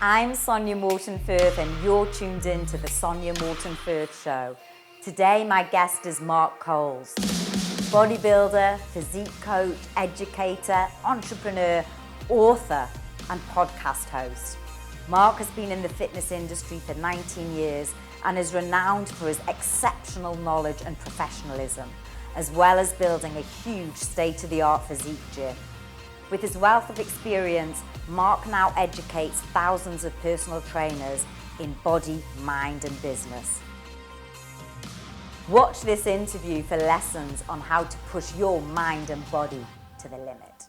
I'm Sonya Morton Firth and you're tuned in to the Sonya Morton Firth Show. Today my guest is Mark Coles, bodybuilder, physique coach, educator, entrepreneur, author and podcast host. Mark has been in the fitness industry for 19 years and is renowned for his exceptional knowledge and professionalism, as well as building a huge state-of-the-art physique gym. With his wealth of experience, Mark now educates thousands of personal trainers in body, mind and business. Watch this interview for lessons on how to push your mind and body to the limit.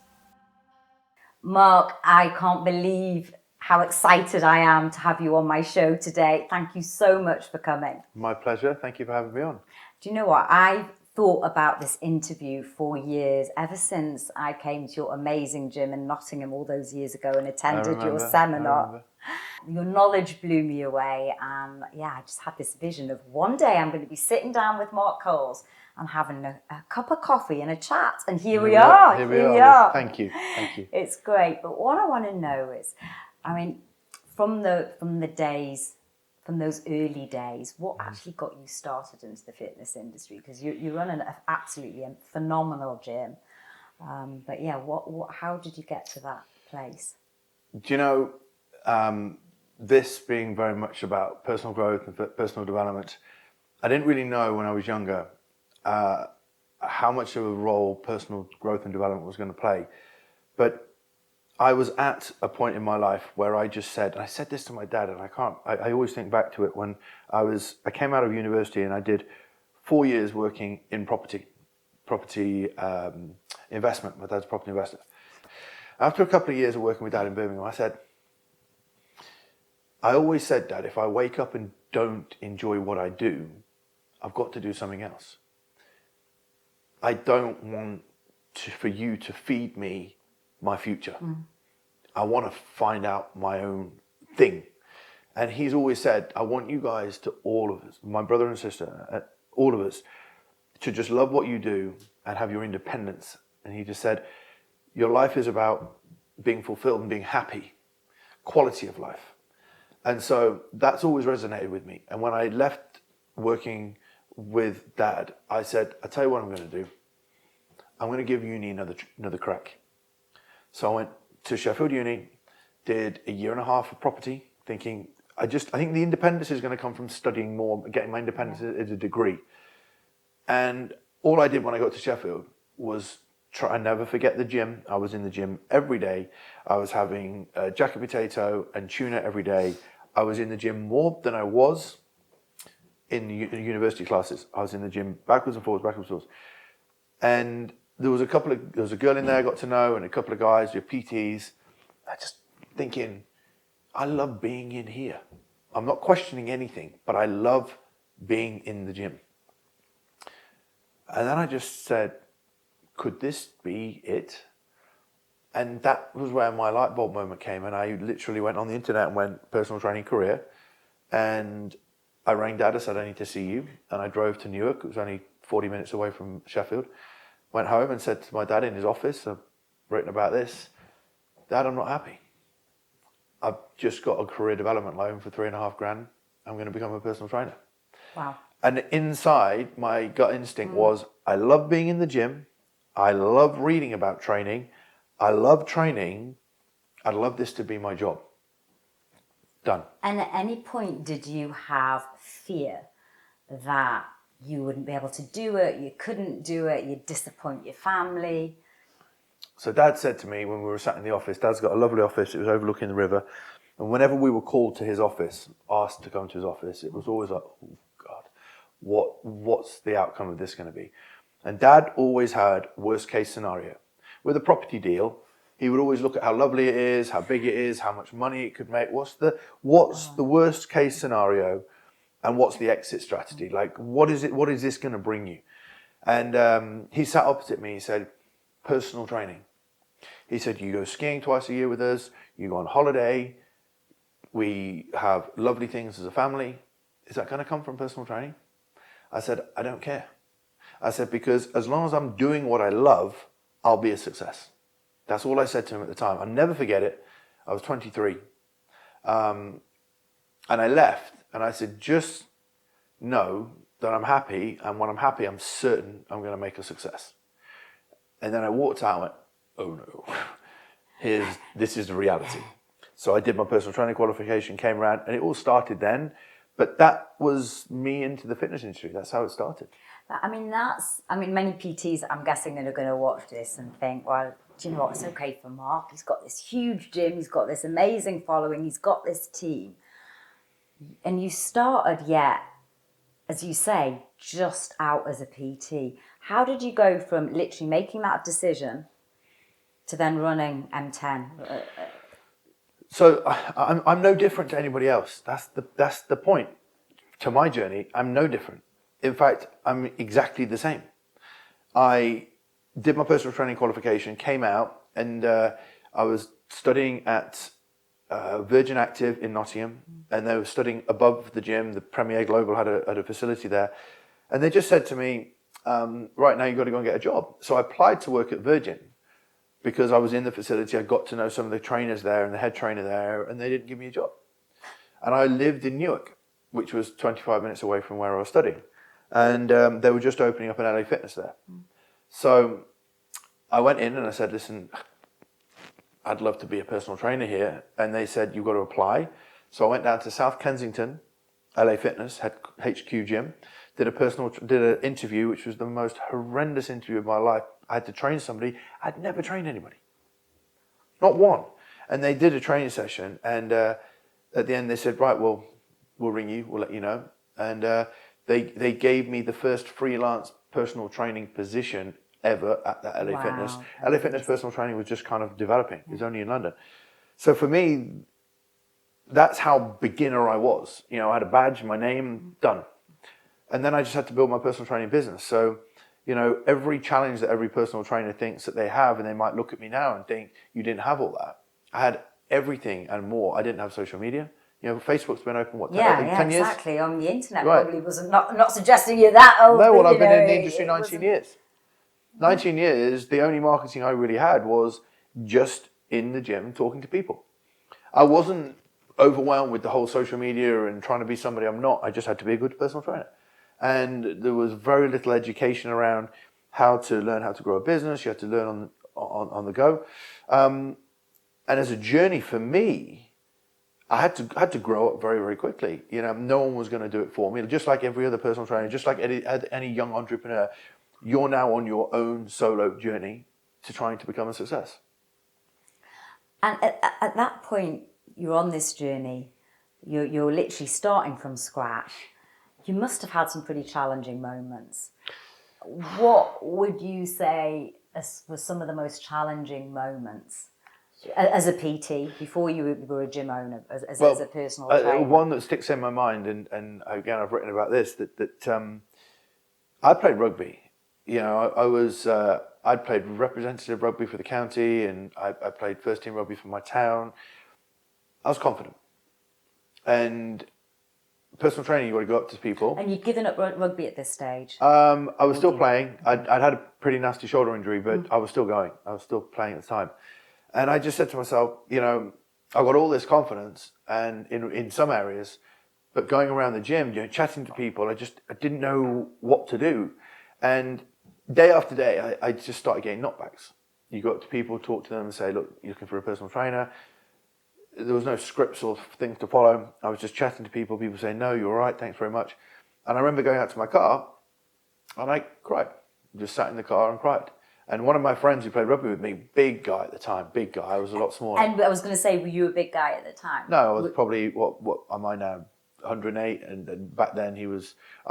Mark, I can't believe how excited I am to have you on my show today. Thank you so much for coming. My pleasure. Thank you for having me on. Do you know what? I've thought about this interview for years, ever since I came to your amazing gym in Nottingham all those years ago and attended your seminar. Your knowledge blew me away, and I just had this vision of one day I'm going to be sitting down with Mark Coles and having a cup of coffee and a chat, and here we are. Here we are. Thank you. It's great. But what I want to know is, from those early days, what actually got you started into the fitness industry? Because you run an absolutely phenomenal gym. How did you get to that place? Do you know, this being very much about personal growth and personal development, I didn't really know when I was younger how much of a role personal growth and development was going to play. But I was at a point in my life where I just said, and I said this to my dad, and I always think back to it when I came out of university and I did 4 years working in property investment. My dad's a property investor. After a couple of years of working with Dad in Birmingham, I always said, Dad, if I wake up and don't enjoy what I do, I've got to do something else. I don't want for you to feed me my future. I want to find out my own thing. And he's always said, I want you guys to, all of us, my brother and sister, all of us, to just love what you do and have your independence. And he just said, your life is about being fulfilled and being happy, quality of life. And so that's always resonated with me. And when I left working with Dad, I said, I tell you what I'm going to do. I'm going to give uni another crack. So I went to Sheffield Uni, did a year and a half of property, thinking, I think the independence is going to come from studying more, getting my independence as a degree. And all I did when I got to Sheffield was try and never forget the gym. I was in the gym every day. I was having jacket potato and tuna every day. I was in the gym more than I was in the university classes. I was in the gym backwards and forwards. And there was a girl in there I got to know, and a couple of guys, your PTs. I just thinking, I love being in here. I'm not questioning anything, but I love being in the gym. And then I just said, could this be it? And that was where my light bulb moment came. And I literally went on the internet and went personal training career. And I rang Dad, I said, I need to see you. And I drove to Newark. It was only 40 minutes away from Sheffield. Went home and said to my dad in his office, I've written about this. Dad, I'm not happy. I've just got a career development loan for $3.5 grand. I'm going to become a personal trainer. Wow. And inside, my gut instinct was, I love being in the gym. I love reading about training. I love training. I'd love this to be my job. Done. And at any point, did you have fear that you wouldn't be able to do it, you couldn't do it, you'd disappoint your family? So Dad said to me when we were sat in the office, Dad's got a lovely office, it was overlooking the river. And whenever we were called to his office, asked to come to his office, it was always like, oh God, what's the outcome of this going to be? And Dad always had worst case scenario. With a property deal, he would always look at how lovely it is, how big it is, how much money it could make. What's the worst case scenario, and what's the exit strategy? Like, what is this going to bring you? And he sat opposite me. He said, personal training. He said, you go skiing twice a year with us. You go on holiday. We have lovely things as a family. Is that going to come from personal training? I said, I don't care. I said, because as long as I'm doing what I love, I'll be a success. That's all I said to him at the time. I'll never forget it. I was 23. And I left, and I said, just know that I'm happy, and when I'm happy, I'm certain I'm going to make a success. And then I walked out and went, oh no, this is the reality. So I did my personal training qualification, came around, and it all started then. But that was me into the fitness industry. That's how it started. I mean, many PTs, I'm guessing, that are going to watch this and think, well, do you know what? It's okay for Mark. He's got this huge gym. He's got this amazing following. He's got this team. And you started, as you say, just out as a PT. How did you go from literally making that decision to then running M10? So I'm no different to anybody else. That's the point. To my journey, I'm no different. In fact, I'm exactly the same. I did my personal training qualification, came out, and I was studying at Virgin Active in Nottingham, and they were studying above the gym. The Premier Global had a facility there, and they just said to me, right now you've got to go and get a job. So I applied to work at Virgin because I was in the facility. I got to know some of the trainers there and the head trainer there, and they didn't give me a job. And I lived in Newark, which was 25 minutes away from where I was studying. And they were just opening up an LA Fitness there. So I went in and I said, listen, I'd love to be a personal trainer here. And they said, you've got to apply. So I went down to South Kensington, LA Fitness, had HQ gym, did an interview, which was the most horrendous interview of my life. I had to train somebody. I'd never trained anybody. Not one. And they did a training session. And at the end they said, right, well, we'll ring you, we'll let you know. And they gave me the first freelance personal training position ever at that LA Fitness. LA Fitness personal training was just kind of developing. It was only in London. So for me, that's how beginner I was. You know, I had a badge, my name, done. And then I just had to build my personal training business. So, you know, every challenge that every personal trainer thinks that they have, and they might look at me now and think, you didn't have all that. I had everything and more. I didn't have social media. You know, Facebook's been open, 10 years? Exactly. On the internet, probably wasn't not suggesting you're that old. No, well, I've been in the industry 19 years. 19 years, the only marketing I really had was just in the gym talking to people. I wasn't overwhelmed with the whole social media and trying to be somebody I'm not. I just had to be a good personal trainer. And there was very little education around how to learn how to grow a business. You had to learn on the go. And as a journey for me, I had to grow up very, very quickly. You know, no one was going to do it for me. Just like every other personal trainer, just like any young entrepreneur, you're now on your own solo journey to trying to become a success. And at that point, you're on this journey. You're literally starting from scratch. You must have had some pretty challenging moments. What would you say were some of the most challenging moments as a PT before you were a gym owner, as a personal trainer? One that sticks in my mind, and again I've written about this, that I played rugby. You know, I'd played representative rugby for the county, and I played first team rugby for my town. I was confident, and personal training, you got to go up to people. And you'd given up rugby at this stage? I was still playing. I'd had a pretty nasty shoulder injury, but I was still going. I was still playing at the time. And I just said to myself, you know, I've got all this confidence and in some areas, but going around the gym, you know, chatting to people, I didn't know what to do. And day after day, I just started getting knockbacks. You go up to people, talk to them and say, look, you're looking for a personal trainer. There was no scripts or things to follow. I was just chatting to people saying, no, you're all right, thanks very much. And I remember going out to my car and I cried. Just sat in the car and cried. And one of my friends who played rugby with me, big guy at the time, big guy, I was a lot smaller. And I was going to say, were you a big guy at the time? No, I was probably, what am I now, 108, and back then I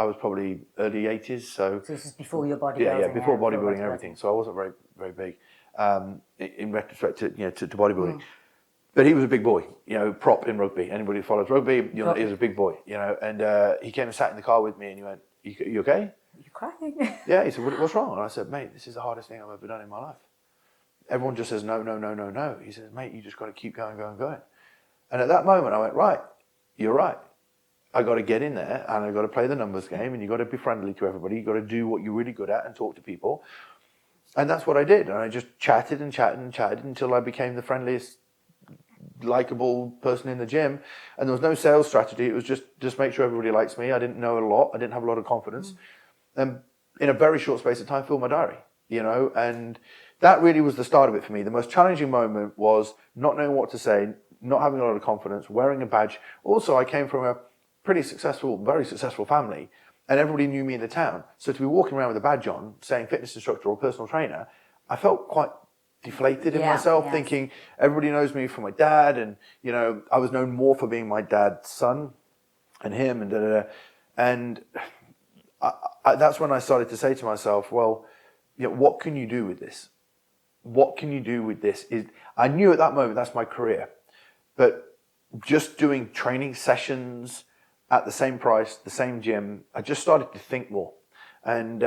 was probably early 80s. So this is before your bodybuilding. Yeah, before bodybuilding and everything. So I wasn't very, very big in retrospect to bodybuilding. But he was a big boy, you know, prop in rugby. Anybody who follows rugby, you know, he was a big boy, you know. And he came and sat in the car with me and he went, you okay? You're crying. Yeah, he said, what's wrong? And I said, mate, this is the hardest thing I've ever done in my life. Everyone just says, no, no, no, no, no. He says, mate, you just got to keep going, going, going. And at that moment, I went, right, you're right. I got to get in there and I got to play the numbers game and you got to be friendly to everybody. You got to do what you're really good at and talk to people. And that's what I did. And I just chatted and chatted and chatted until I became the friendliest likable person in the gym, and there was no sales strategy. It was just make sure everybody likes me. I didn't know a lot. I didn't have a lot of confidence. And in a very short space of time, filled my diary, and that really was the start of it for me. The most challenging moment was not knowing what to say, not having a lot of confidence, wearing a badge. Also, I came from a pretty successful, very successful family, and everybody knew me in the town. So to be walking around with a badge on, saying fitness instructor or personal trainer, I felt quite deflated in myself, thinking everybody knows me from my dad, and I was known more for being my dad's son and him, and and that's when I started to say to myself, well, what can you do with this? What can you do with this? I knew at that moment that's my career, but just doing training sessions at the same price, the same gym, I just started to think more, and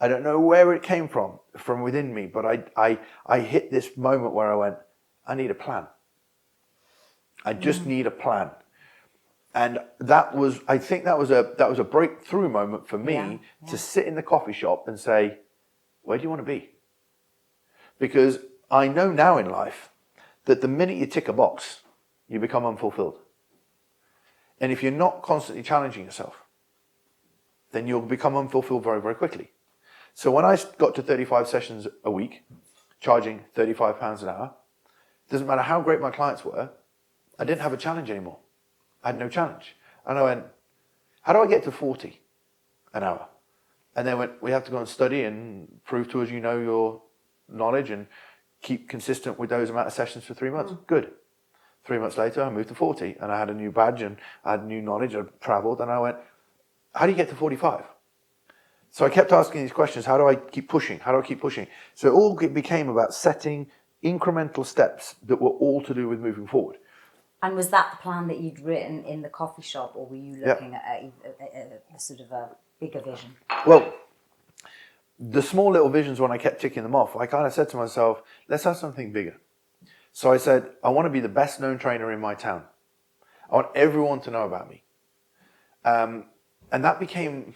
I don't know where it came from within me, but I hit this moment where I went, I need a plan. I just need a plan. And I think that was a breakthrough moment for me to sit in the coffee shop and say, where do you want to be? Because I know now in life that the minute you tick a box, you become unfulfilled. And if you're not constantly challenging yourself, then you'll become unfulfilled very, very quickly. So when I got to 35 sessions a week, charging £35 an hour, doesn't matter how great my clients were, I didn't have a challenge anymore. I had no challenge. And I went, how do I get to 40 an hour? And they went, we have to go and study and prove to us your knowledge and keep consistent with those amount of sessions for 3 months. Good. 3 months later, I moved to 40 and I had a new badge and I had new knowledge. I traveled and I went, how do you get to 45? So I kept asking these questions. How do I keep pushing? How do I keep pushing? So it all became about setting incremental steps that were all to do with moving forward. And was that the plan that you'd written in the coffee shop, or were you looking at a sort of a bigger vision? Well, the small little visions, when I kept ticking them off, I kind of said to myself, let's have something bigger. So I said, I want to be the best known trainer in my town. I want everyone to know about me. And that became,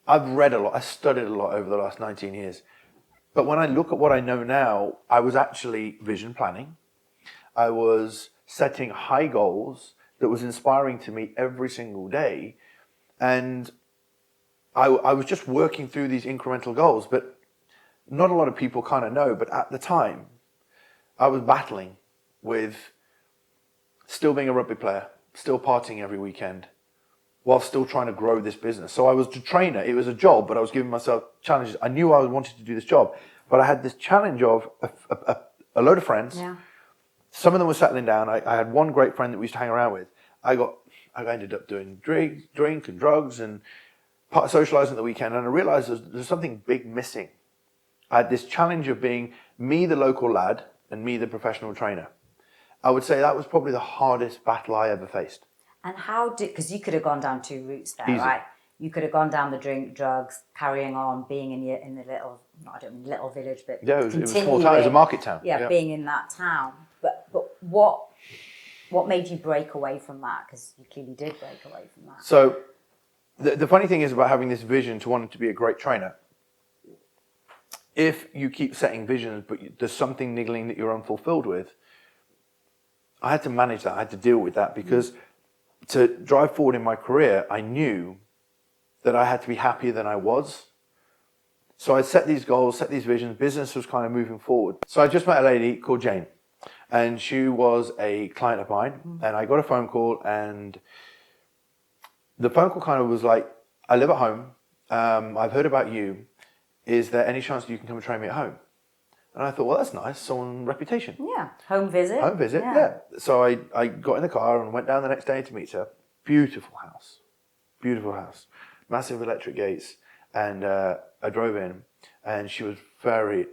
I've read a lot, I studied a lot over the last 19 years. But when I look at what I know now, I was actually vision planning. I was setting high goals that was inspiring to me every single day. And I was just working through these incremental goals, but not a lot of people kind of know. But at the time, I was battling with still being a rugby player, still partying every weekend, while still trying to grow this business. So I was a trainer. It was a job, but I was giving myself challenges. I knew I wanted to do this job, but I had this challenge of a load of friends. Yeah. Some of them were settling down. I had one great friend that we used to hang around with. I ended up doing drink and drugs and socializing at the weekend, and I realized there's something big missing. I had this challenge of being me, the local lad, and me, the professional trainer. I would say that was probably the hardest battle I ever faced. And because you could have gone down two routes there, Easy. Right? You could have gone down the drink, drugs, carrying on, being in the little, I don't mean little village, but yeah, it was a small town. It was a market town. Yeah, being in that town. But what made you break away from that? Because you clearly did break away from that. So the funny thing is about having this vision to wanting to be a great trainer. If you keep setting visions, but there's something niggling that you're unfulfilled with, I had to manage that. I had to deal with that because to drive forward in my career, I knew that I had to be happier than I was. So I set these goals, set these visions. Business was kind of moving forward. So I just met a lady called Jane, and she was a client of mine. And I got a phone call, and the phone call kind of was like, I live at home. I've heard about you. Is there any chance that you can come and train me at home? And I thought, well, that's nice. Someone reputation. Yeah. Home visit. Home visit, yeah. So I got in the car and went down the next day to meet her. Beautiful house. Beautiful house. Massive electric gates. And I drove in, and she was very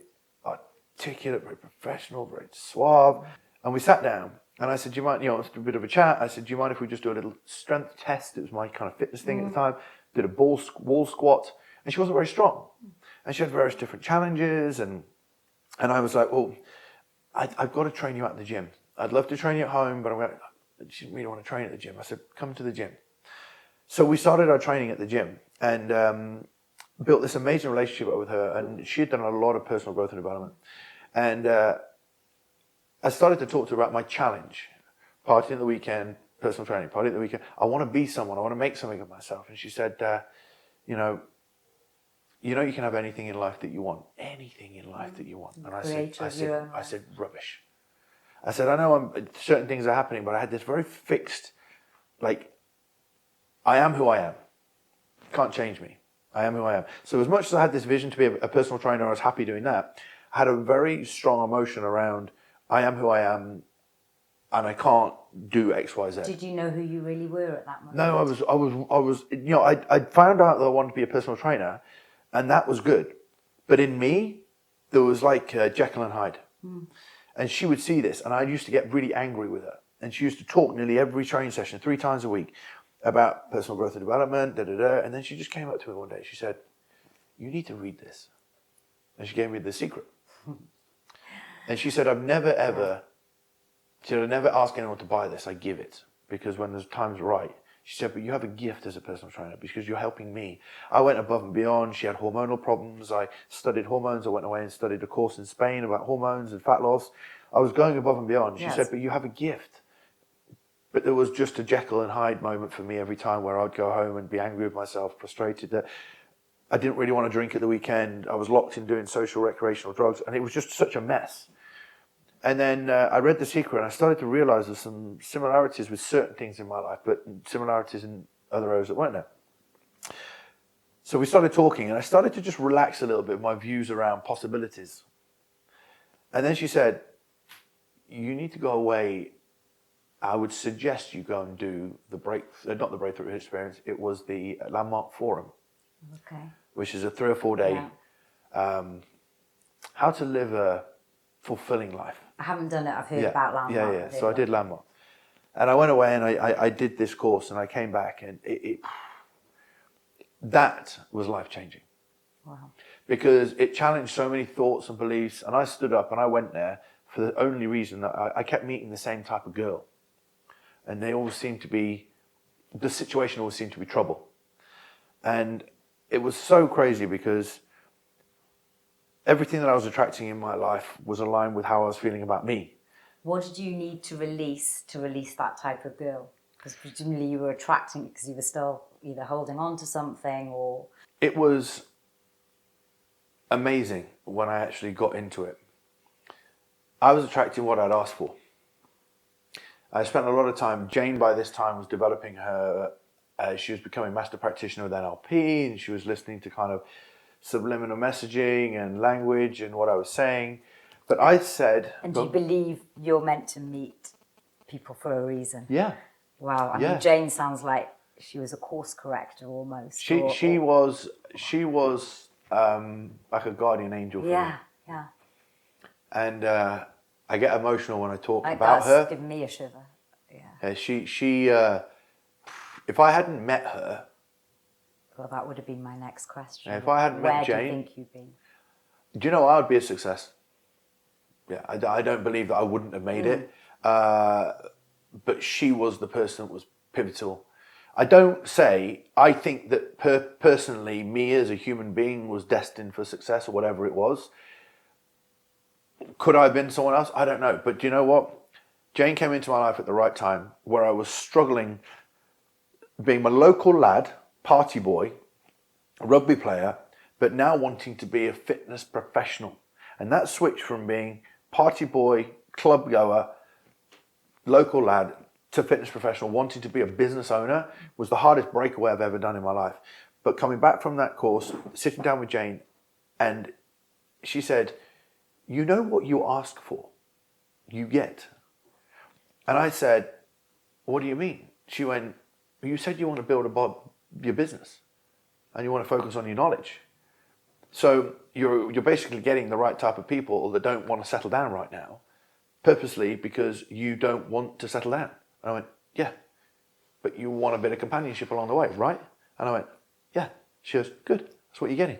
articulate, very professional, very suave. And we sat down, and I said, do you mind, it's a bit of a chat. I said, do you mind if we just do a little strength test? It was my kind of fitness thing at the time. Did a wall squat, and she wasn't very strong. And she had various different challenges, and I was like, well, I've got to train you at the gym. I'd love to train you at home, but she didn't really want to train at the gym. I said, come to the gym. So we started our training at the gym, and built this amazing relationship with her, and she had done a lot of personal growth and development. And I started to talk to her about my challenge. Partying at the weekend, personal training, partying at the weekend. I want to be someone. I want to make something of myself. And she said, you know, you can have anything in life that you want. Anything in life that you want. And I said, rubbish. I said, I know certain things are happening, but I had this very fixed, like, I am who I am. Can't change me. I am who I am. So as much as I had this vision to be a personal trainer, I was happy doing that. I had a very strong emotion around, I am who I am, and I can't do X, Y, Z. Did you know who you really were at that moment? No, I was. I found out that I wanted to be a personal trainer, and that was good. But in me, there was like Jekyll and Hyde, and she would see this, and I used to get really angry with her. And she used to talk nearly every training session, 3 times a week, about personal growth and development, And then she just came up to me one day. She said, "You need to read this," and she gave me the secret. And she said, "I've never ever." She said, I never ask anyone to buy this, I give it. Because when the time's right. She said, but you have a gift as a personal trainer because you're helping me. I went above and beyond. She had hormonal problems. I studied hormones. I went away and studied a course in Spain about hormones and fat loss. I was going above and beyond. She said, but you have a gift. But there was just a Jekyll and Hyde moment for me every time where I'd go home and be angry with myself, frustrated that I didn't really want to drink at the weekend. I was locked in doing social recreational drugs. And it was just such a mess. And then I read The Secret and I started to realize there's some similarities with certain things in my life, but similarities in other areas that weren't there. So we started talking and I started to just relax a little bit with my views around possibilities. And then she said, you need to go away. I would suggest you go and do not the breakthrough experience, it was the Landmark Forum, which is a 3 or 4 day, how to live a fulfilling life. I haven't done it. I've heard about Landmark. Yeah. So I did Landmark. And I went away and I did this course and I came back and that was life-changing. Wow. Because it challenged so many thoughts and beliefs. And I stood up and I went there for the only reason that I kept meeting the same type of girl. And they always seemed to be, the situation always seemed to be trouble. And it was so crazy because everything that I was attracting in my life was aligned with how I was feeling about me. What did you need to release that type of girl? Because presumably you were attracting it because you were still either holding on to something or... It was amazing when I actually got into it. I was attracting what I'd asked for. I spent a lot of time, Jane by this time was developing her, she was becoming master practitioner with NLP and she was listening to kind of subliminal messaging and language and what I was saying. But I said... And do you believe you're meant to meet people for a reason? Yeah. Wow. I mean, Jane sounds like she was a course corrector almost. She was like a guardian angel for me. Yeah. And I get emotional when I talk like about her. That's giving me a shiver. Yeah. She if I hadn't met her... Well, that would have been my next question. If I hadn't met Jane... Where do you think you'd been? Do you know I would be a success? Yeah, I don't believe that I wouldn't have made it. But she was the person that was pivotal. I think that personally, me as a human being was destined for success or whatever it was. Could I have been someone else? I don't know. But do you know what? Jane came into my life at the right time where I was struggling being my local lad, party boy, rugby player, but now wanting to be a fitness professional. And that switch from being party boy, club goer, local lad, to fitness professional, wanting to be a business owner was the hardest breakaway I've ever done in my life. But coming back from that course, sitting down with Jane, and she said, you know what you ask for, you get. And I said, what do you mean? She went, you said you want to build your business and you want to focus on your knowledge. So you're basically getting the right type of people that don't want to settle down right now, purposely because you don't want to settle down. And I went, yeah, but you want a bit of companionship along the way, right? And I went, yeah. She goes, good, that's what you're getting.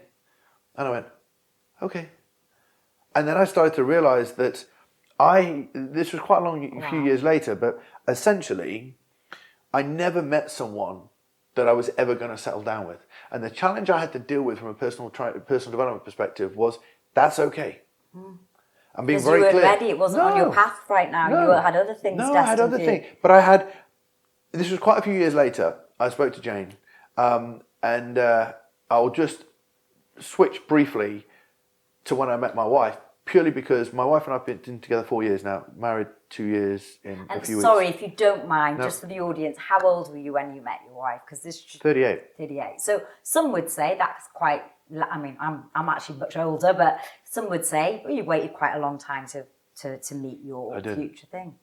And I went, okay. And then I started to realize that this was quite a few years later, but essentially, I never met someone that I was ever going to settle down with. And the challenge I had to deal with from a personal development perspective was, that's okay. I'm being Because very you weren't clear. ready. It wasn't on your path right now. No. You had other things No, destined I had other for things. you. But this was quite a few years later. I spoke to Jane, and I'll just switch briefly to when I met my wife, purely because my wife and I have been together 4 years now, married 2 years in a few weeks. Sorry, if you don't mind, just for the audience, how old were you when you met your wife? Because this 38. 38. So some would say that's quite. I mean, I'm actually much older, but some would say, well, you waited quite a long time to meet your future thing.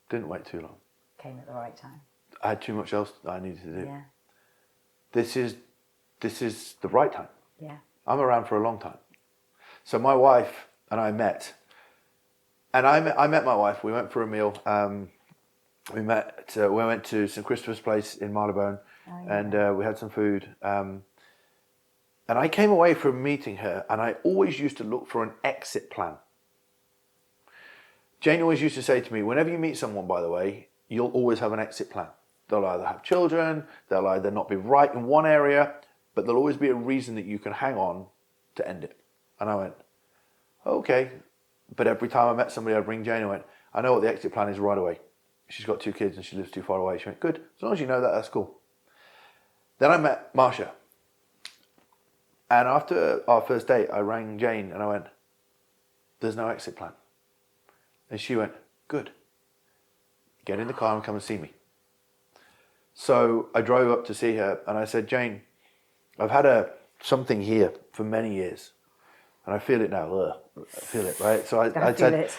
Didn't wait too long. Came at the right time. I had too much else I needed to do. Yeah. This is the right time. Yeah. I'm around for a long time. So my wife and I met, and I met my wife. We went for a meal. We went to St. Christopher's Place in Marylebone, and we had some food. And I came away from meeting her, and I always used to look for an exit plan. Jane always used to say to me, whenever you meet someone, by the way, you'll always have an exit plan. They'll either have children, they'll either not be right in one area, but there'll always be a reason that you can hang on to end it. And I went, okay. But every time I met somebody, I'd ring Jane and went, I know what the exit plan is right away. She's got 2 kids and she lives too far away. She went, good. As long as you know that, that's cool. Then I met Marsha. And after our first date, I rang Jane and I went, there's no exit plan. And she went, good. Get in the car and come and see me. So I drove up to see her and I said, Jane, I've had something here for many years. And I feel it now. Ugh, I feel it, right? So I said,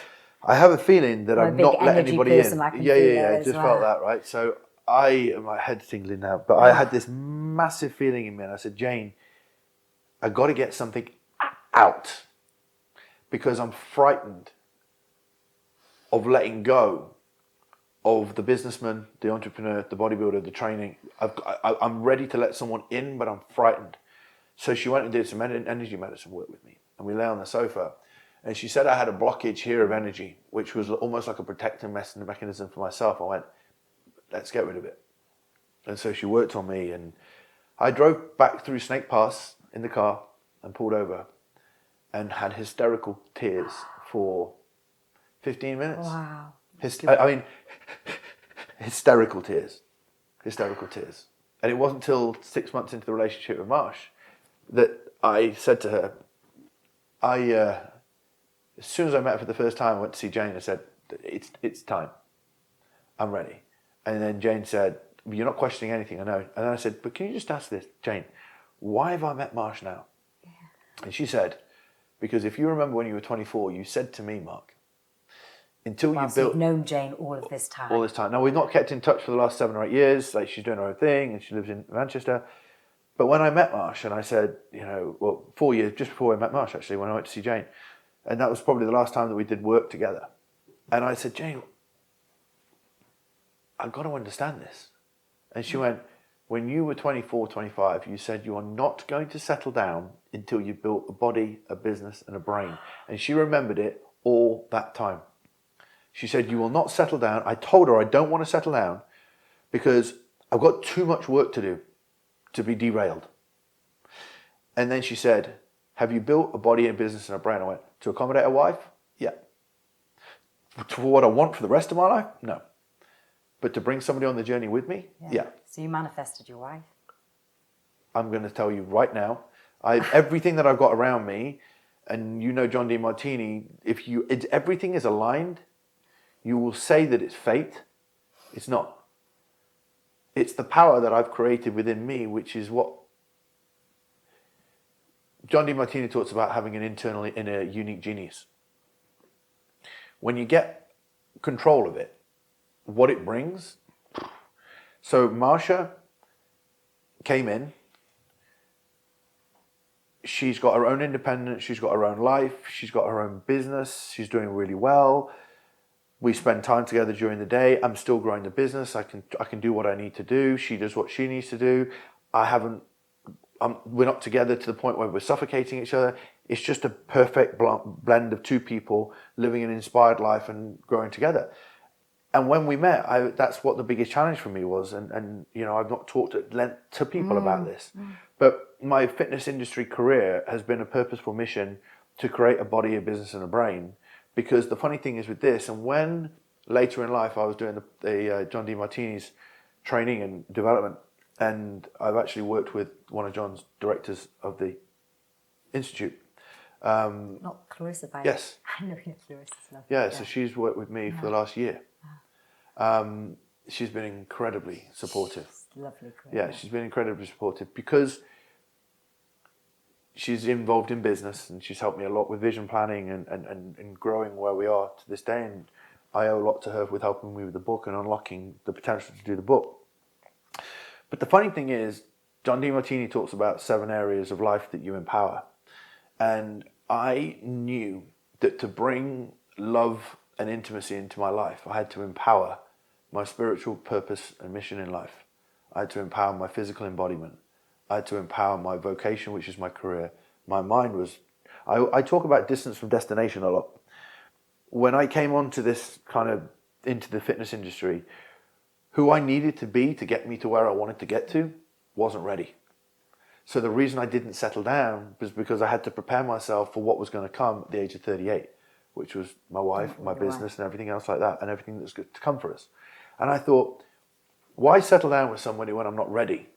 I have a feeling that I've not let anybody in. Yeah. I just felt that, right? So my head's tingling now, but I had this massive feeling in me. And I said, Jane, I got to get something out because I'm frightened of letting go of the businessman, the entrepreneur, the bodybuilder, the training. I'm ready to let someone in, but I'm frightened. So she went and did some energy medicine work with me. And we lay on the sofa. And she said I had a blockage here of energy, which was almost like a protective mechanism for myself. I went, let's get rid of it. And so she worked on me. And I drove back through Snake Pass in the car and pulled over and had hysterical tears for 15 minutes. Wow. Hysterical tears. And it wasn't until 6 months into the relationship with Marsh that I said to her, as soon as I met her for the first time, I went to see Jane. I said, it's time. I'm ready. And then Jane said, you're not questioning anything, I know. And then I said, but can you just ask this, Jane, why have I met Marsh now? Yeah. And she said, because if you remember when you were 24, you said to me, Mark, you've known Jane all of this time. All this time. Now, we've not kept in touch for the last 7 or 8 years. Like, she's doing her own thing and she lives in Manchester. But when I met Marsh and I said, 4 years, just before I met Marsh, actually, when I went to see Jane, and that was probably the last time that we did work together. And I said, Jane, I've got to understand this. And she went, when you were 24, 25, you said you are not going to settle down until you built a body, a business, and a brain. And she remembered it all that time. She said, you will not settle down. I told her I don't want to settle down because I've got too much work to do to be derailed. And then she said, have you built a body, a business, and a brain? I went, to accommodate a wife? Yeah. For what I want for the rest of my life? No. But to bring somebody on the journey with me? Yeah. So you manifested your wife? I'm going to tell you right now, everything that I've got around me, and you know John D. Martini, everything is aligned, you will say that it's fate. It's not. It's the power that I've created within me, which is what John D. Martini talks about, having an inner unique genius. When you get control of it, what it brings. So Marsha came in. She's got her own independence. She's got her own life. She's got her own business. She's doing really well. We spend time together during the day. I'm still growing the business. I can do what I need to do. She does what she needs to do. We're not together to the point where we're suffocating each other. It's just a perfect blend of two people living an inspired life and growing together. And when we met, that's what the biggest challenge for me was. And I've not talked at length to people about this. But my fitness industry career has been a purposeful mission to create a body, a business, and a brain Because the funny thing is with this, and when later in life I was doing the John Demartini's training and development, and I've actually worked with one of John's directors of the Institute. Not Clarissa, by yes. I know Clarissa's lovely. Yeah, so she's worked with me for the last year. She's been incredibly supportive. She's lovely. Yeah, she's been incredibly supportive because she's involved in business and she's helped me a lot with vision planning and growing where we are to this day. And I owe a lot to her with helping me with the book and unlocking the potential to do the book. But the funny thing is, John Demartini talks about 7 areas of life that you empower. And I knew that to bring love and intimacy into my life, I had to empower my spiritual purpose and mission in life. I had to empower my physical embodiment. I had to empower my vocation, which is my career. My mind was... I talk about distance from destination a lot. When I came onto this kind of, into the fitness industry, who I needed to be to get me to where I wanted to get to wasn't ready. So the reason I didn't settle down was because I had to prepare myself for what was going to come at the age of 38, which was my wife, my business, and everything else like that, and everything that's good to come for us. And I thought, why settle down with somebody when I'm not ready?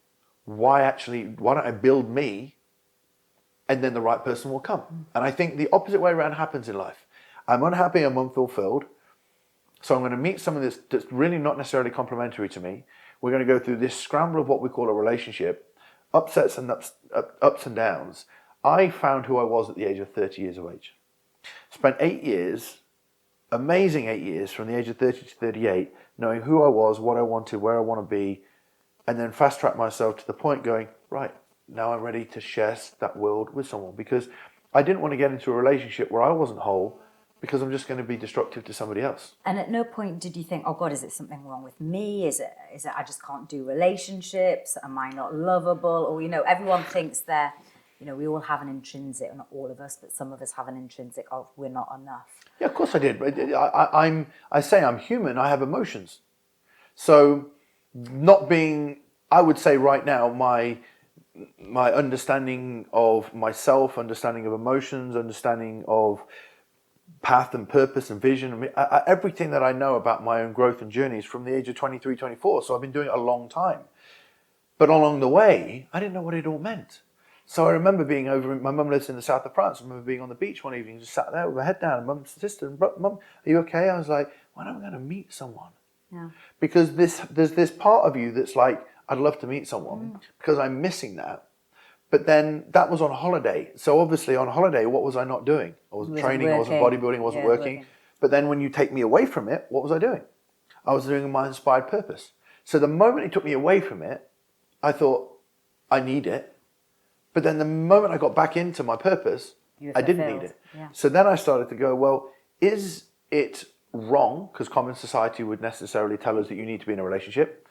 Why don't I build me, and then the right person will come? And I think the opposite way around happens in life. I'm unhappy, I'm unfulfilled, so I'm going to meet someone that's really not necessarily complementary to me. We're going to go through this scramble of what we call a relationship, ups and downs. I found who I was at the age of 30 years of age. Spent 8 years, amazing 8 years, from the age of 30 to 38, knowing who I was, what I wanted, where I want to be, and then fast track myself to the point going, right, now I'm ready to share that world with someone, because I didn't want to get into a relationship where I wasn't whole, because I'm just going to be destructive to somebody else. And at no point did you think, oh God, is it something wrong with me? Is it I just can't do relationships? Am I not lovable? Or, everyone thinks they're, we all have an intrinsic, not all of us, but some of us have an intrinsic of we're not enough. Yeah, of course I did. I say I'm human, I have emotions. So not being, I would say right now, my understanding of myself, understanding of emotions, understanding of path and purpose and vision, I mean, everything that I know about my own growth and journeys from the age of 23, 24. So I've been doing it a long time. But along the way, I didn't know what it all meant. So I remember being my mum lives in the south of France. I remember being on the beach one evening, just sat there with my head down, and mum's sister, Mum, are you okay? I was like, when am I going to meet someone? Yeah. Because there's this part of you that's like, I'd love to meet someone because I'm missing that. But then that was on holiday. So obviously on holiday, what was I not doing? I wasn't training, I wasn't bodybuilding, I wasn't working. But then when you take me away from it, what was I doing? I was doing my inspired purpose. So the moment it took me away from it, I thought, I need it. But then the moment I got back into my purpose, I didn't need it. Yeah. So then I started to go, well, is it wrong? Because common society would necessarily tell us that you need to be in a relationship.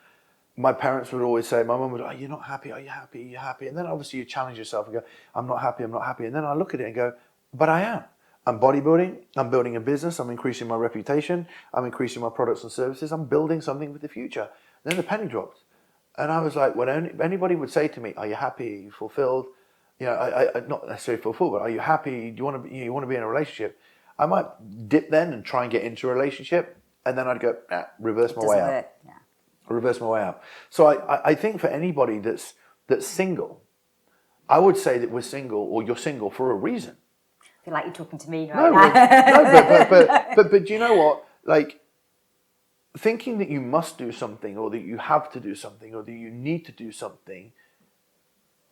My parents would always say, my mum would, you're not happy, are you happy, are you happy? And then obviously you challenge yourself and go, I'm not happy, I'm not happy. And then I look at it and go, but I am. I'm bodybuilding, I'm building a business, I'm increasing my reputation, I'm increasing my products and services, I'm building something with the future. And then the penny dropped. And I was like, when anybody would say to me, are you happy, are you fulfilled? I not necessarily fulfilled, but are you happy? Do you want to be in a relationship? I might dip then and try and get into a relationship. And then I'd go, reverse my way out. Yeah. Reverse my way out. So I think for anybody that's single, I would say that we're single, or you're single for a reason. I feel like you're talking to me right now. No, but you know what? Like, thinking that you must do something, or that you have to do something, or that you need to do something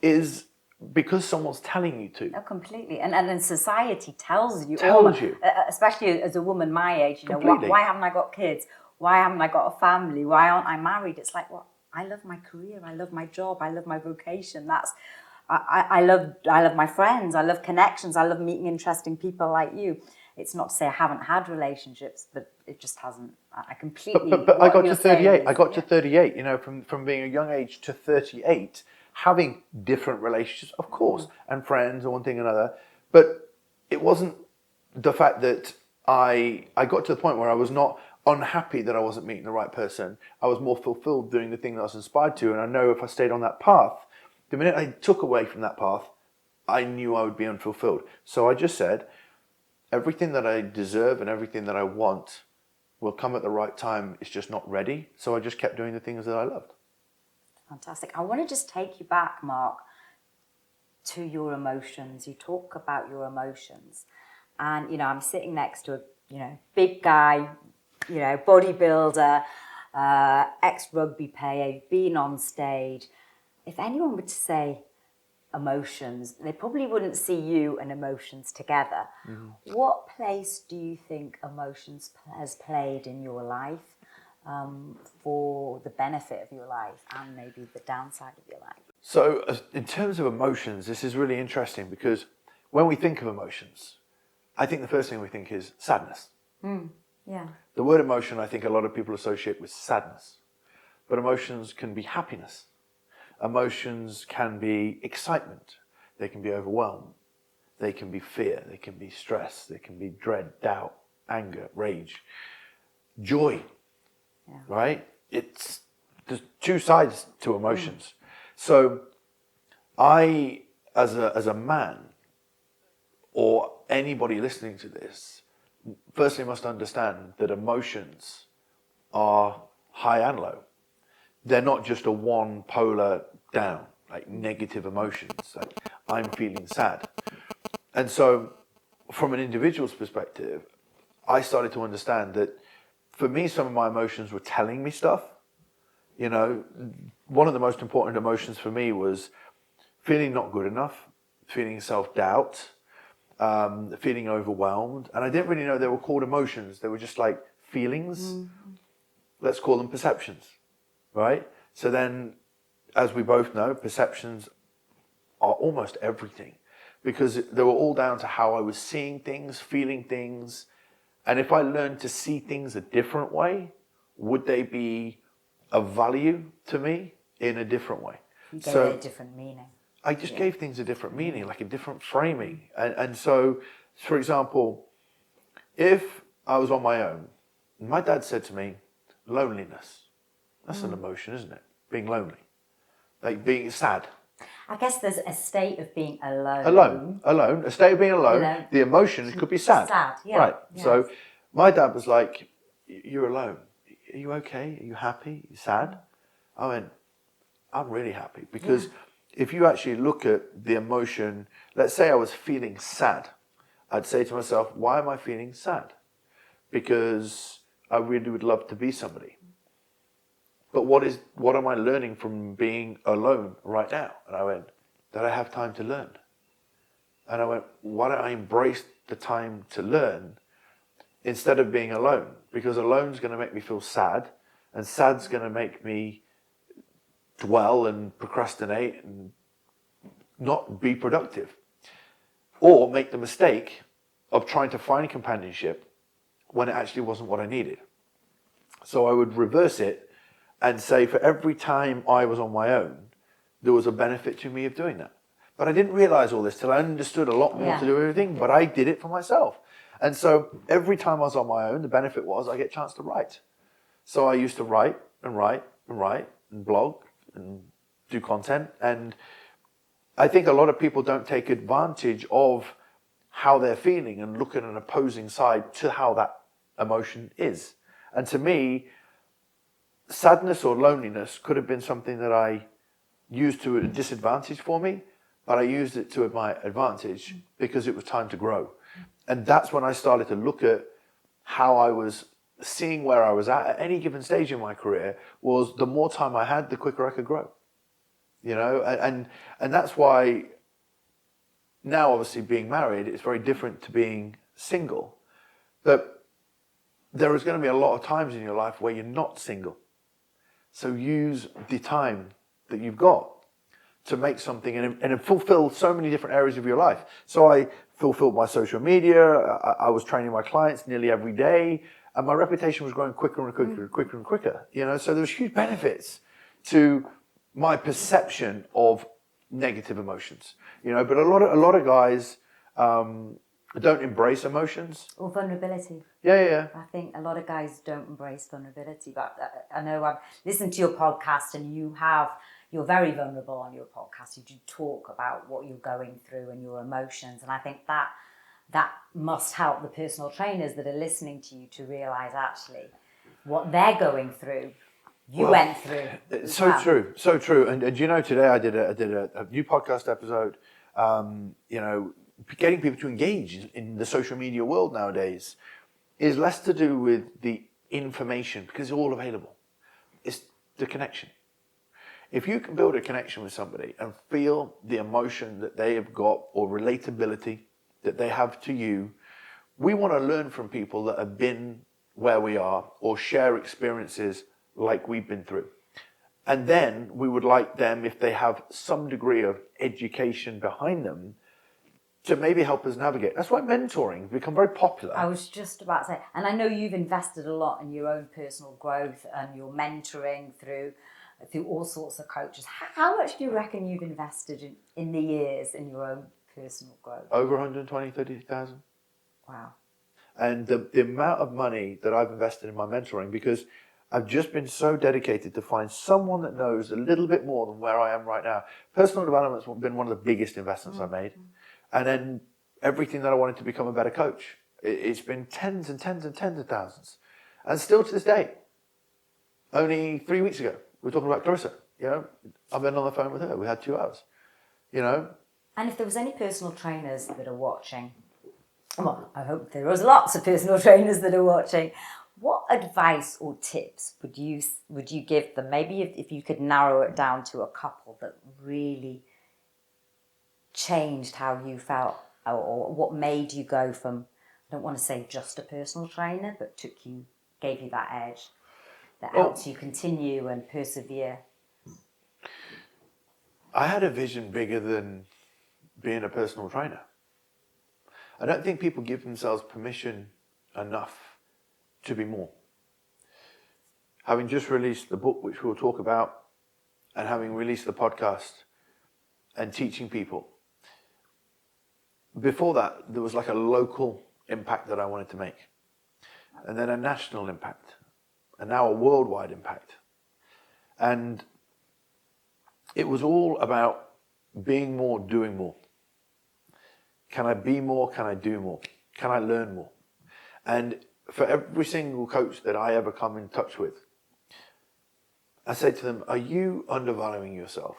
is because someone's telling you to. No, completely. And society tells you. Especially as a woman my age, why haven't I got kids? Why haven't I got a family? Why aren't I married? It's like, well, I love my career. I love my job. I love my vocation. I love my friends. I love connections. I love meeting interesting people like you. It's not to say I haven't had relationships, but it just hasn't. I completely. But I got to 38. I got to 38. From being a young age to 38, having different relationships, of course, and friends and one thing and another. But it wasn't the fact that I got to the point where I was not unhappy that I wasn't meeting the right person. I was more fulfilled doing the thing that I was inspired to. And I know if I stayed on that path, the minute I took away from that path, I knew I would be unfulfilled. So I just said, everything that I deserve and everything that I want will come at the right time. It's just not ready. So I just kept doing the things that I loved. Fantastic. I want to just take you back, Mark, to your emotions. You talk about your emotions. And, you know, I'm sitting next to a, you know, big guy, you know, bodybuilder, ex-rugby player, been on stage. If anyone were to say emotions, they probably wouldn't see you and emotions together. Mm-hmm. What place do you think emotions has played in your life for the benefit of your life and maybe the downside of your life? So in terms of emotions, this is really interesting because when we think of emotions, I think the first thing we think is sadness. Yeah. The word emotion, I think a lot of people associate with sadness, but emotions can be happiness. Emotions can be excitement. They can be overwhelmed. They can be fear. They can be stress. They can be dread, doubt, anger, rage, joy, right? There's two sides to emotions. So I, as a man, or anybody listening to this, firstly must understand that emotions are high and low. They're not just a one polar down, like negative emotions. Like I'm feeling sad. And so from an individual's perspective, I started to understand that for me, some of my emotions were telling me stuff. You know, one of the most important emotions for me was feeling not good enough, feeling self-doubt, feeling overwhelmed. And I didn't really know they were called emotions. They were just like feelings. Let's call them perceptions, right? So then, as we both know, perceptions are almost everything because they were all down to how I was seeing things, feeling things. And if I learned to see things a different way, would they be of value to me in a different way? You gave it a different meaning. I just gave things a different meaning, like a different framing. And so, for example, if I was on my own, my dad said to me, loneliness, that's an emotion, isn't it? Being lonely, like being sad. I guess there's a state of being alone. Alone, a state of being alone. You know, the emotion could be sad. Sad, yeah. Right, yeah. So my dad was like, you're alone. Are you okay? Are you happy? Are you sad? I went, I'm really happy because if you actually look at the emotion, let's say I was feeling sad, I'd say to myself, why am I feeling sad? Because I really would love to be somebody. But what am I learning from being alone right now? And I went, that I have time to learn. And I went, why don't I embrace the time to learn instead of being alone? Because alone's going to make me feel sad, and sad's going to make me dwell and procrastinate and not be productive. Or make the mistake of trying to find companionship when it actually wasn't what I needed. So I would reverse it and say for every time I was on my own, there was a benefit to me of doing that. But I didn't realize all this till I understood a lot more to do everything, but I did it for myself. And so every time I was on my own, the benefit was I get a chance to write. So I used to write and write and write and blog and do content. And I think a lot of people don't take advantage of how they're feeling and look at an opposing side to how that emotion is. And to me, sadness or loneliness could have been something that I used to a disadvantage for me, but I used it to my advantage because it was time to grow. And that's when I started to look at how I was seeing where I was at any given stage in my career. Was the more time I had, the quicker I could grow. You know, and that's why now, obviously being married, it's very different to being single. But there is going to be a lot of times in your life where you're not single. So use the time that you've got to make something and fulfill so many different areas of your life. So I fulfilled my social media. I was training my clients nearly every day, and my reputation was growing quicker and quicker and quicker and quicker. You know, so there was huge benefits to my perception of negative emotions. You know, but a lot of guys don't embrace emotions or vulnerability. Yeah. I think a lot of guys don't embrace vulnerability. But I know I've listened to your podcast, and you're very vulnerable on your podcast. You do talk about what you're going through and your emotions, and I think that must help the personal trainers that are listening to you to realize actually what they're going through. You went through. So true, so true. And you know, today I did a new podcast episode. You know, getting people to engage in the social media world nowadays is less to do with the information, because it's all available. It's the connection. If you can build a connection with somebody and feel the emotion that they have got or relatability that they have to you, we want to learn from people that have been where we are or share experiences like we've been through. And then we would like them, if they have some degree of education behind them, to maybe help us navigate. That's why mentoring has become very popular. I was just about to say, and I know you've invested a lot in your own personal growth and your mentoring through all sorts of coaches. How much do you reckon you've invested in the years in your own personal growth? Over 120, 30,000. Wow. And the amount of money that I've invested in my mentoring, because I've just been so dedicated to find someone that knows a little bit more than where I am right now. Personal development's been one of the biggest investments I've made. And then everything that I wanted to become a better coach. It's been tens and tens and tens of thousands. And still to this day, only 3 weeks ago, we were talking about Clarissa. You know, I've been on the phone with her. We had 2 hours, you know. And if there was any personal trainers that are watching, well, I hope there was lots of personal trainers that are watching, what advice or tips would you give them? Maybe if you could narrow it down to a couple that really changed how you felt, or what made you go from, I don't want to say just a personal trainer, but gave you that edge that helps you continue and persevere. I had a vision bigger than being a personal trainer. I don't think people give themselves permission enough to be more. Having just released the book, which we'll talk about, and having released the podcast and teaching people, before that, there was like a local impact that I wanted to make, and then a national impact, and now a worldwide impact. And it was all about being more, doing more. Can I be more? Can I do more? Can I learn more? And for every single coach that I ever come in touch with, I say to them, are you undervaluing yourself?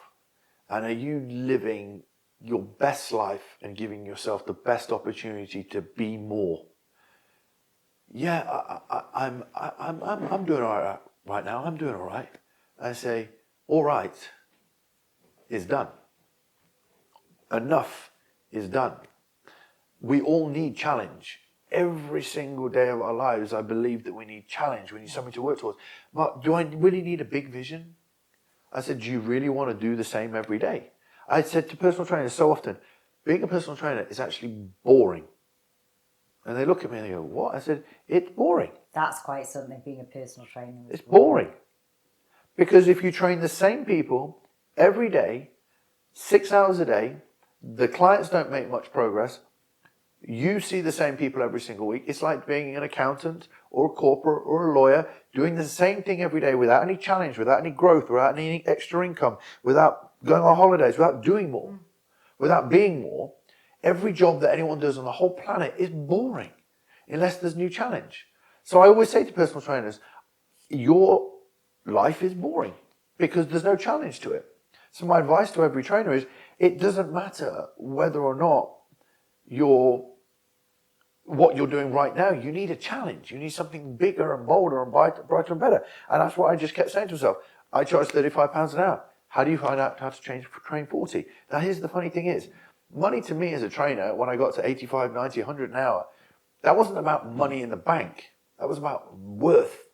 And are you living your best life and giving yourself the best opportunity to be more? Yeah, I'm doing all right right now. I'm doing all right. I say, all right is done. Enough is done. We all need challenge. Every single day of our lives, I believe that we need challenge. We need something to work towards. But do I really need a big vision? I said, do you really want to do the same every day? I said to personal trainers so often, being a personal trainer is actually boring. And they look at me and they go, what? I said, it's boring. That's quite something, being a personal trainer. It's boring. Because if you train the same people every day, 6 hours a day, the clients don't make much progress. You see the same people every single week. It's like being an accountant or a corporate or a lawyer, doing the same thing every day without any challenge, without any growth, without any extra income, without going on holidays, without doing more, without being more. Every job that anyone does on the whole planet is boring unless there's new challenge. So I always say to personal trainers, your life is boring because there's no challenge to it. So my advice to every trainer is, it doesn't matter whether or not what you're doing right now. You need a challenge. You need something bigger and bolder and brighter and better. And that's what I just kept saying to myself. I charge £35 an hour. How do you find out how to train 40? Now here's the funny thing is, money to me as a trainer, when I got to 85, 90, 100 an hour, that wasn't about money in the bank. That was about worth.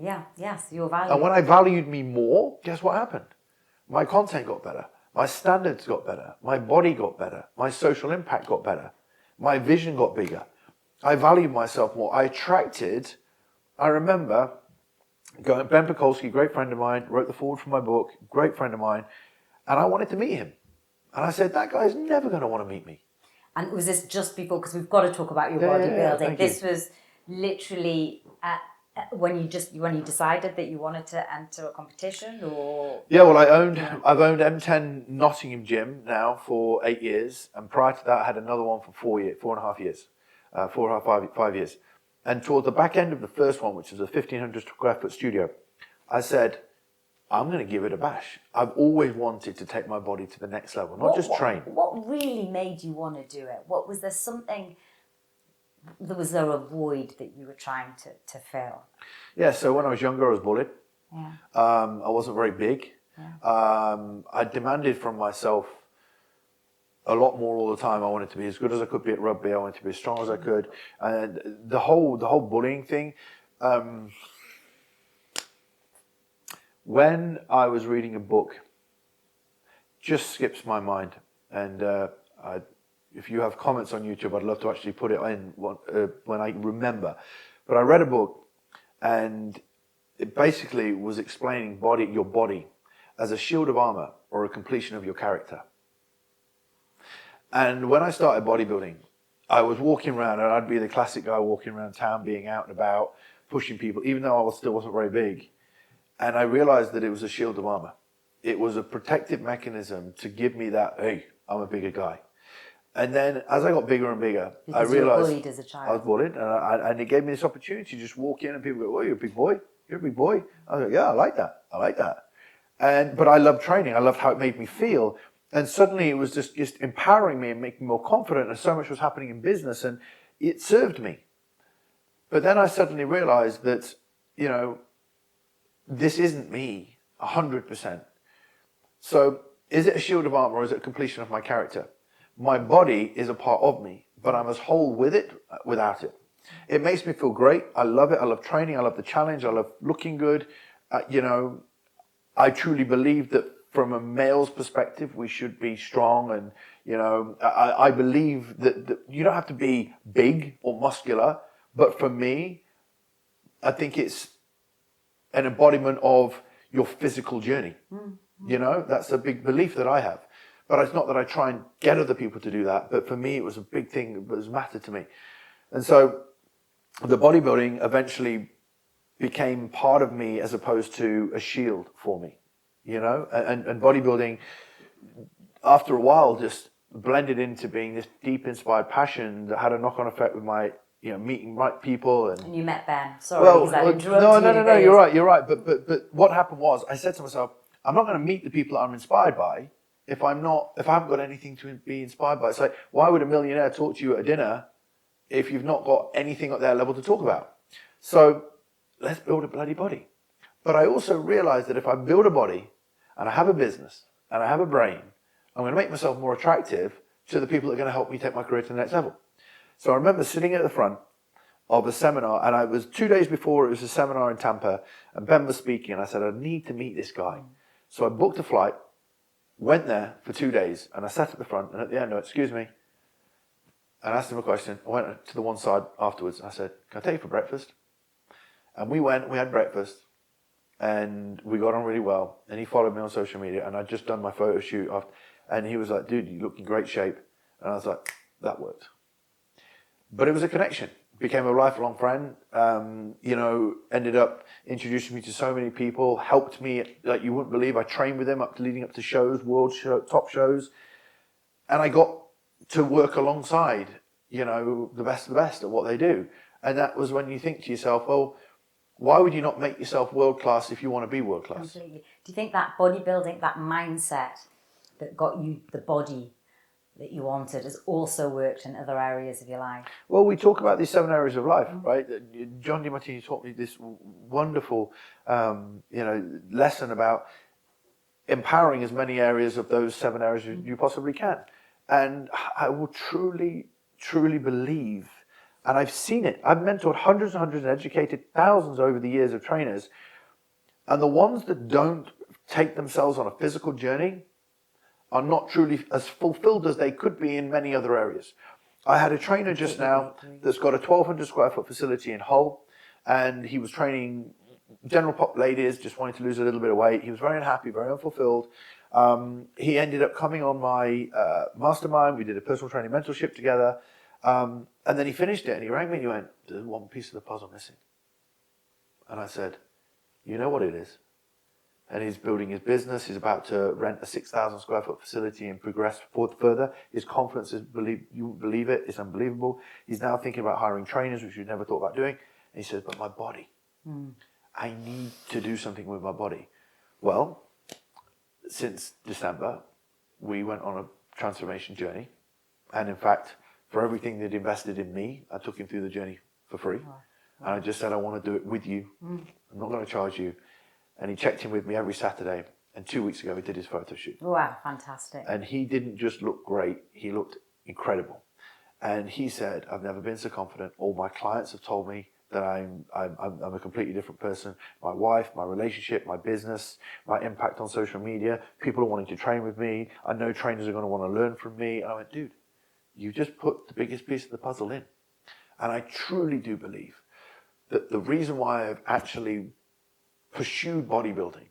Yeah, yes, your value. And when I valued me more, guess what happened? My content got better. My standards got better. My body got better. My social impact got better. My vision got bigger. I valued myself more. I attracted, I remember Ben Pekulski, great friend of mine, wrote the foreword for my book, great friend of mine, and I wanted to meet him. And I said, that guy's never going to want to meet me. And was this just before, because we've got to talk about your bodybuilding. This was literally when you decided that you wanted to enter a competition, or? Yeah, well, I've owned M10 Nottingham Gym now for 8 years, and prior to that I had another one for 4.5 years. 5 years. And toward the back end of the first one, which was a 1,500 square foot studio, I said, I'm going to give it a bash. I've always wanted to take my body to the next level, not just train. What really made you want to do it? Was there something, was there a void that you were trying to fill? Yeah, so when I was younger, I was bullied. Yeah. I wasn't very big. Yeah. I demanded from myself a lot more all the time. I wanted to be as good as I could be at rugby. I wanted to be as strong as I could. And the whole bullying thing. When I was reading a book, just skips my mind. And if you have comments on YouTube, I'd love to actually put it in when I remember. But I read a book, and it basically was explaining your body as a shield of armor or a completion of your character. And when I started bodybuilding, I was walking around, and I'd be the classic guy walking around town, being out and about, pushing people, even though I still wasn't very big. And I realized that it was a shield of armor. It was a protective mechanism to give me that, hey, I'm a bigger guy. And then as I got bigger and bigger, I realized you were bullied as a child. I was bullied, and it gave me this opportunity to just walk in and people go, oh, you're a big boy. You're a big boy. I was like, yeah, I like that. I like that. But I loved training. I loved how it made me feel. And suddenly it was just empowering me and making me more confident. And so much was happening in business, and it served me. But then I suddenly realized that, this isn't me 100%. So is it a shield of armor, or is it a completion of my character? My body is a part of me, but I'm as whole with it without it. It makes me feel great. I love it. I love training. I love the challenge. I love looking good. I truly believe that from a male's perspective, we should be strong. And, I believe that you don't have to be big or muscular. But for me, I think it's an embodiment of your physical journey. Mm-hmm. That's a big belief that I have. But it's not that I try and get other people to do that. But for me, it was a big thing that was mattered to me. And so the bodybuilding eventually became part of me as opposed to a shield for me, and bodybuilding after a while just blended into being this deep inspired passion that had a knock-on effect with my, meeting right people. And you met Ben. Sorry, no, you're right. But what happened was I said to myself, I'm not going to meet the people that I'm inspired by if I haven't got anything to be inspired by. It's like, why would a millionaire talk to you at a dinner if you've not got anything at their level to talk about? So let's build a bloody body. But I also realized that if I build a body and I have a business and I have a brain, I'm going to make myself more attractive to the people that are going to help me take my career to the next level. So I remember sitting at the front of a seminar, and I was 2 days before, it was a seminar in Tampa, and Ben was speaking, and I said, I need to meet this guy. So I booked a flight, went there for 2 days, and I sat at the front, and at the end, excuse me, and I asked him a question. I went to the one side afterwards, and I said, can I take you for breakfast? And we had breakfast, and we got on really well, and he followed me on social media, and I'd just done my photo shoot, and he was like, dude, you look in great shape. And I was like, that worked. But it was a connection. Became a lifelong friend, ended up introducing me to so many people, helped me like you wouldn't believe. I trained with him leading up to shows, top shows. And I got to work alongside, the best of the best at what they do. And that was when you think to yourself, well, why would you not make yourself world-class if you want to be world-class? Completely. Do you think that bodybuilding, that mindset that got you the body that you wanted has also worked in other areas of your life? Well, we talk about these 7 areas of life, right? John DiMartini taught me this wonderful, lesson about empowering as many areas of those 7 areas as you possibly can. And I will truly, truly believe, and I've seen it. I've mentored hundreds and hundreds and educated thousands over the years of trainers. And the ones that don't take themselves on a physical journey are not truly as fulfilled as they could be in many other areas. I had a trainer just now that's got a 1,200 square foot facility in Hull, and he was training general pop ladies, just wanting to lose a little bit of weight. He was very unhappy, very unfulfilled. He ended up coming on my mastermind. We did a personal training mentorship together. And then he finished it, and he rang me and he went, there's one piece of the puzzle missing. And I said, you know what it is? and he's building his business. He's about to rent a 6,000 square foot facility and progress further. His confidence is, you won't believe it, it's unbelievable. He's now thinking about hiring trainers, which he'd never thought about doing. And he says, but my body, I need to do something with my body. Well, since December, we went on a transformation journey. And in fact, for everything they'd invested in me, I took him through the journey for free. And I just said, I want to do it with you. I'm not going to charge you. And he checked in with me every Saturday. And 2 weeks ago, he did his photo shoot. Wow, fantastic. And he didn't just look great, he looked incredible. And he said, I've never been so confident. All my clients have told me that I'm a completely different person. My wife, my relationship, my business, my impact on social media, people are wanting to train with me. I know trainers are going to want to learn from me. And I went, dude, you just put the biggest piece of the puzzle in. And I truly do believe that the reason why I've actually pursued bodybuilding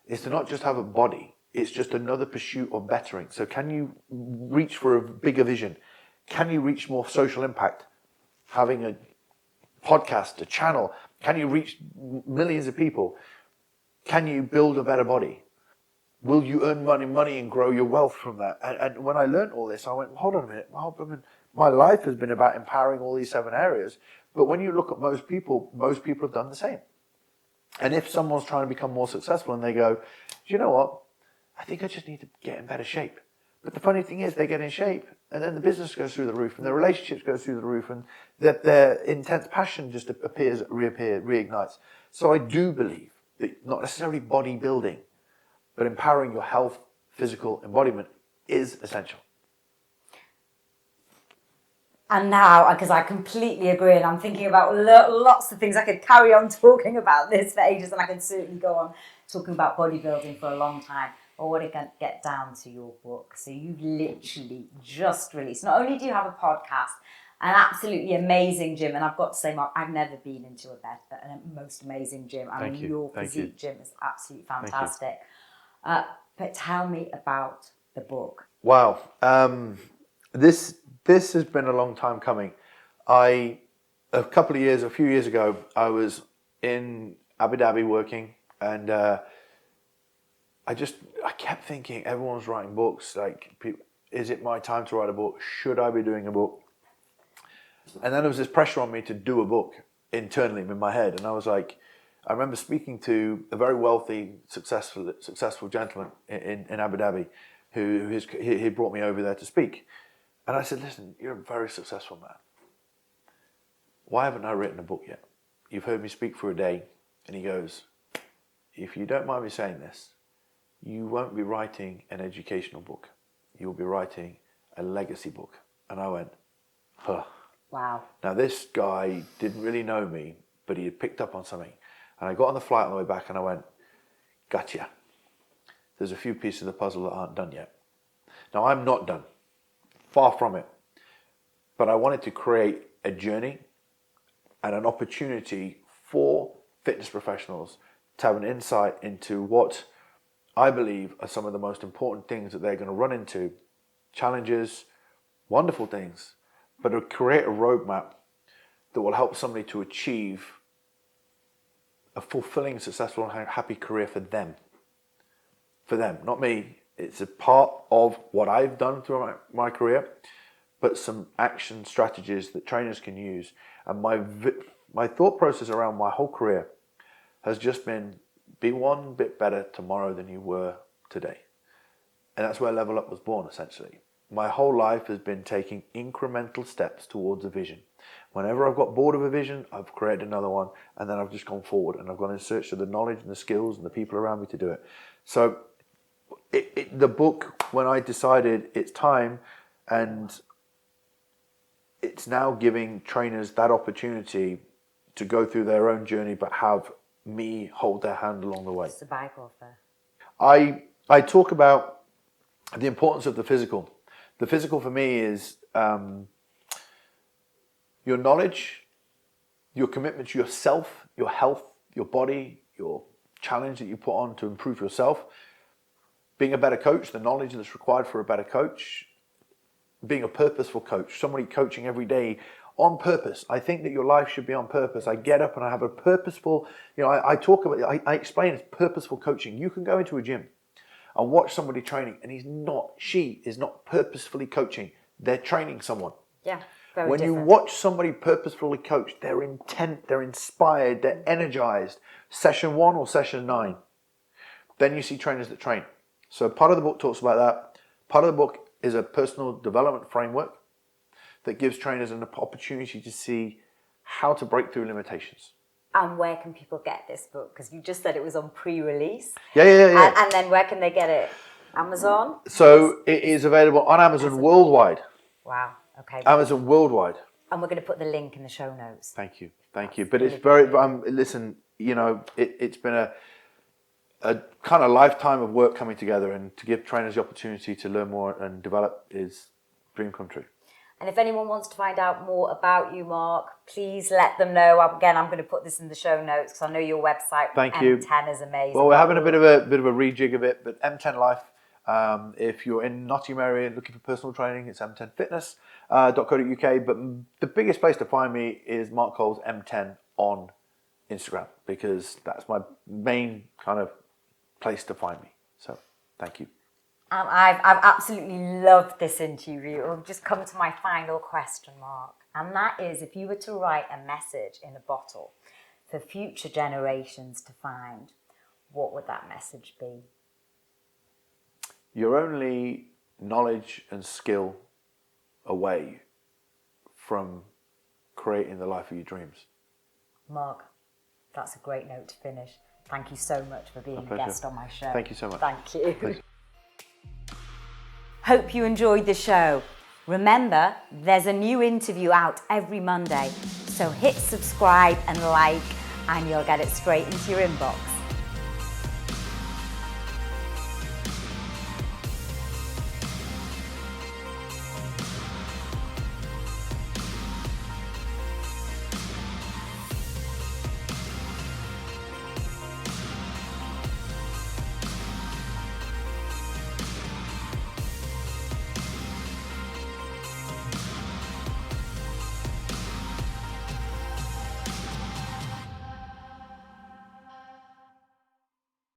is to not just have a body, it's just another pursuit of bettering. So can you reach for a bigger vision? Can you reach more social impact? Having a podcast, a channel, can you reach millions of people? Can you build a better body? Will you earn money and grow your wealth from that? And when I learned all this, I went, hold on a minute. My life has been about empowering all these 7 areas. But when you look at most people have done the same. And if someone's trying to become more successful and they go, do you know what? I think I just need to get in better shape. But the funny thing is they get in shape and then the business goes through the roof and their relationships go through the roof and their intense passion just reignites. So I do believe that not necessarily bodybuilding, but empowering your health, physical embodiment is essential. And now, because I completely agree, and I'm thinking about lots of things, I could carry on talking about this for ages, and I can certainly go on talking about bodybuilding for a long time. I want to get down to your book. So you've literally just released, not only do you have a podcast, an absolutely amazing gym, and I've got to say, Mark, I've never been into a most amazing gym. I mean, your Physique gym is absolutely fantastic. But tell me about the book. Wow. This has been a long time coming. A few years ago, I was in Abu Dhabi working, and I kept thinking, everyone's writing books. Like, is it my time to write a book? Should I be doing a book? And then there was this pressure on me to do a book internally in my head, and I was like, I remember speaking to a very wealthy, successful gentleman in Abu Dhabi, he brought me over there to speak. And I said, listen, you're a very successful man. Why haven't I written a book yet? You've heard me speak for a day. And he goes, if you don't mind me saying this, you won't be writing an educational book. You'll be writing a legacy book. And I went, huh. Wow. Now this guy didn't really know me, but he had picked up on something. And I got on the flight on the way back and I went, gotcha. There's a few pieces of the puzzle that aren't done yet. Now I'm not done. Far from it. But I wanted to create a journey and an opportunity for fitness professionals to have an insight into what I believe are some of the most important things that they're going to run into. Challenges, wonderful things, but to create a roadmap that will help somebody to achieve a fulfilling, successful, and happy career for them. For them, not me. It's a part of what I've done through my career, but some action strategies that trainers can use. And my thought process around my whole career has just been, be one bit better tomorrow than you were today. And that's where Level Up was born, essentially. My whole life has been taking incremental steps towards a vision. Whenever I've got bored of a vision, I've created another one, and then I've just gone forward, and I've gone in search of the knowledge and the skills and the people around me to do it. So the book, when I decided it's time, and it's now giving trainers that opportunity to go through their own journey, but have me hold their hand along the way. It's a biographer. I talk about the importance of the physical. The physical for me is your knowledge, your commitment to yourself, your health, your body, your challenge that you put on to improve yourself. Being a better coach, the knowledge that's required for a better coach. Being a purposeful coach, somebody coaching every day on purpose. I think that your life should be on purpose. I get up and I have a purposeful, I talk about, I explain it's purposeful coaching. You can go into a gym and watch somebody training and she is not purposefully coaching. They're training someone. Yeah, very When different. you watch somebody purposefully coach, they're intent, they're inspired, they're energized. Session 1 or session 9. Then you see trainers that train. So part of the book talks about that. Part of the book is a personal development framework that gives trainers an opportunity to see how to break through limitations. And where can people get this book? Because you just said it was on pre-release. Yeah. And then where can they get it? Amazon? So it is available on Amazon worldwide. Wow. Okay. Amazon worldwide. And we're going to put the link in the show notes. Thank you. But it's very, listen, it's been a kind of lifetime of work coming together, and to give trainers the opportunity to learn more and develop is dream come true. And if anyone wants to find out more about you, Mark, please let them know. Again, I'm going to put this in the show notes because I know your website, M10, is amazing. Well, we're having a bit of a rejig of it, but M10 Life. If you're in Nottingham area looking for personal training, it's m10fitness.co.uk. But the biggest place to find me is Mark Coles M10 on Instagram, because that's my main kind of place to find me. So thank you. I've absolutely loved this interview. I've just come to my final question, Mark. And that is, if you were to write a message in a bottle for future generations to find, what would that message be? You're only knowledge and skill away from creating the life of your dreams. Mark, that's a great note to finish. Thank you so much for being a guest on my show. Thank you so much. Thank you. Please. Hope you enjoyed the show. Remember, there's a new interview out every Monday, so hit subscribe and like, and you'll get it straight into your inbox.